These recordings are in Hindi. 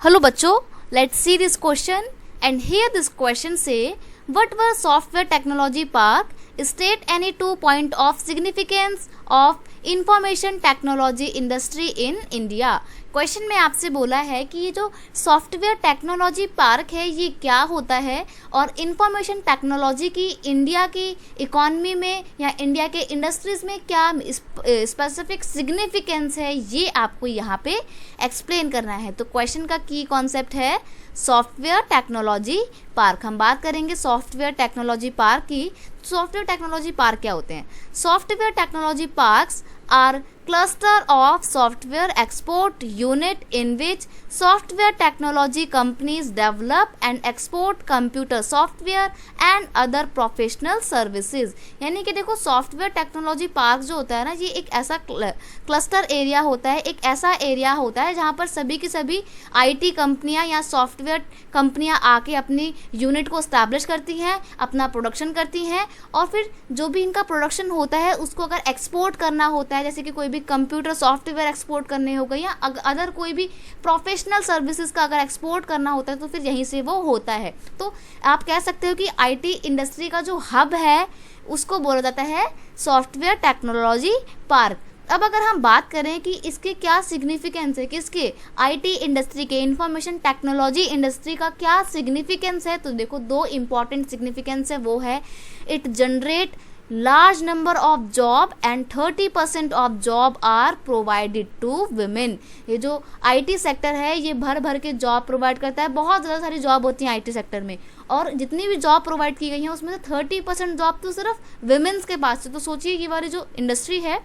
Hello बच्चों, let's see this question and here this question say what were software technology park state any 2 point of significance of information technology industry in India. Question में आपसे बोला है कि ये जो सॉफ्टवेयर टेक्नोलॉजी पार्क है ये क्या होता है और इंफॉर्मेशन टेक्नोलॉजी की इंडिया की इकॉनमी में या इंडिया के इंडस्ट्रीज़ में क्या स्पेसिफिक सिग्निफिकेंस है, ये आपको यहाँ पे एक्सप्लेन करना है। तो क्वेश्चन का की कॉन्सेप्ट है सॉफ्टवेयर टेक्नोलॉजी पार्क। हम बात करेंगे सॉफ्टवेयर टेक्नोलॉजी पार्क की। सॉफ्टवेयर टेक्नोलॉजी पार्क क्या होते हैं? Software technology parks are cluster of software export unit in which software technology companies develop and export computer software and other professional services। यानी कि देखो सॉफ्टवेयर टेक्नोलॉजी पार्क जो होता है ना, ये एक ऐसा क्लस्टर एरिया होता है, एक ऐसा एरिया होता है जहाँ पर सभी की सभी आईटी कंपनियाँ या सॉफ्टवेयर कंपनियाँ आके अपनी यूनिट को इस्टेब्लिश करती हैं, अपना प्रोडक्शन करती हैं और फिर जो भी इनका प्रोडक्शन होता है उसको अगर एक्सपोर्ट करना होता है, जैसे कि कोई भी कंप्यूटर सॉफ्टवेयर एक्सपोर्ट करने हो गए या अदर कोई भी प्रोफेशनल सर्विसेज का अगर एक्सपोर्ट करना होता है तो फिर यहीं से वो होता है। तो आप कह सकते हो कि आईटी इंडस्ट्री का जो हब है उसको बोला जाता है सॉफ्टवेयर टेक्नोलॉजी पार्क। अब अगर हम बात करें कि इसके क्या सिग्निफिकेंस है, किसके, आईटी इंडस्ट्री के, इंफॉर्मेशन टेक्नोलॉजी इंडस्ट्री का क्या सिग्निफिकेंस है, तो देखो दो इम्पॉर्टेंट सिग्निफिकेंस है। वो है it generate large number of job and 30% of job are provided to women। ये जो आईटी सेक्टर है ये भर भर के जॉब प्रोवाइड करता है, बहुत ज़्यादा सारी जॉब होती हैं आईटी सेक्टर में और जितनी भी जॉब प्रोवाइड की गई हैं उसमें से 30% जॉब तो सिर्फ वुमेन्स के पास है। तो सोचिए ये वाली जो इंडस्ट्री है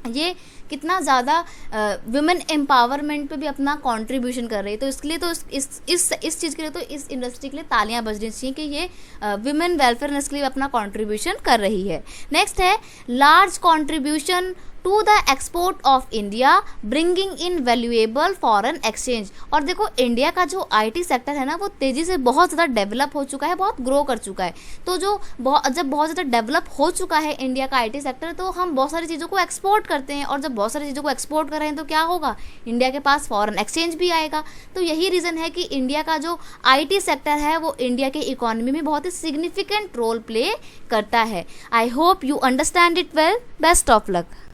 ये कितना ज़्यादा वुमेन एम्पावरमेंट पे भी अपना कंट्रीब्यूशन कर रही है। तो इसके लिए तो इस चीज़ के लिए तो इस इंडस्ट्री के लिए तालियां बजनी चाहिए कि ये वुमेन वेलफेयर इसके लिए अपना कंट्रीब्यूशन कर रही है। नेक्स्ट है large contribution to the export of India bringing in valuable foreign exchange. और देखो इंडिया का जो आईटी सेक्टर है ना वो तेज़ी से बहुत ज़्यादा डेवलप हो चुका है, बहुत ग्रो कर चुका है। तो जब बहुत ज़्यादा डेवलप हो चुका है इंडिया का आईटी सेक्टर तो हम बहुत सारी चीज़ों को एक्सपोर्ट करते हैं और जब बहुत सारी चीज़ों को एक्सपोर्ट कर रहे हैं तो क्या होगा, इंडिया के पास फॉरेन एक्सचेंज भी आएगा। तो यही रीज़न है कि इंडिया का जो आईटी सेक्टर है वो इंडिया के इकोनॉमी में बहुत ही सिग्निफिकेंट रोल प्ले करता है। I hope you understand it well. Best of luck.